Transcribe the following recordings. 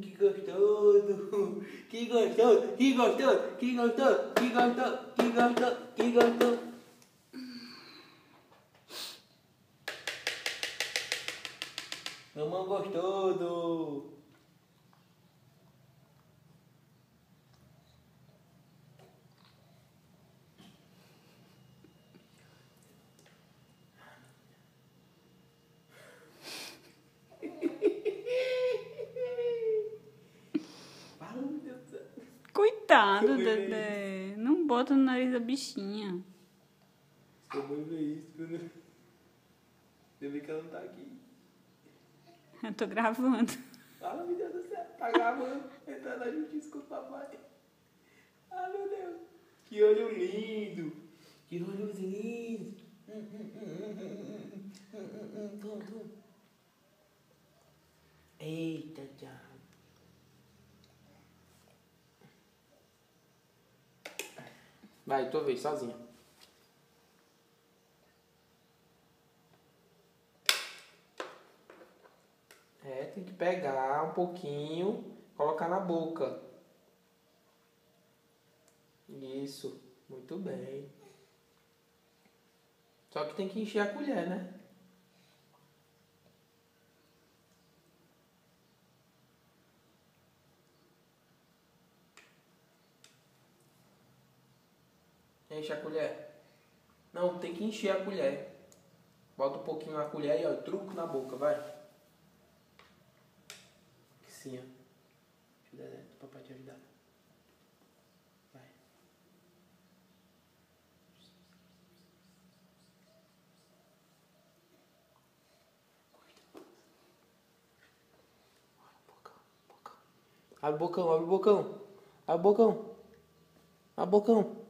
Que gostoso! Que gostoso! Que gostoso! Que gostoso! Que gostoso! Que gostoso! Que gostoso! Mamão gostoso! Coitado, Dedé. Não bota no nariz da bichinha. Eu vou ver isso quando eu vi que ela não tá aqui. Eu tô gravando. Fala, meu Deus do céu. Tá gravando. Entrando na justiça com o papai. Ah, meu Deus. Que olho lindo. Que olhos lindos. Eita, tchau. Vai, tua vez, sozinha. Tem que pegar um pouquinho, colocar na boca. Isso, muito bem. Só que tem que encher a colher, né? Enche a colher. Não, tem que encher a colher. Bota um pouquinho na colher e ó, truco na boca, vai. Sim, ó. Deixa o papai te ajudar. Vai. Abre o bocão, abre o bocão. Abre o bocão. Abre o bocão.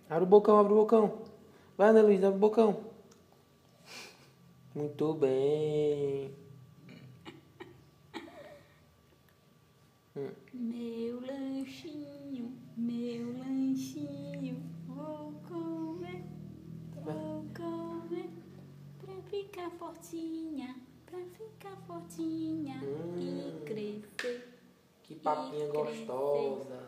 Abre o bocão, abre o bocão. Vai, Ana Luísa, abre o bocão. Muito bem. Meu lanchinho, vou comer pra ficar fortinha e crescer. Que papinha gostosa.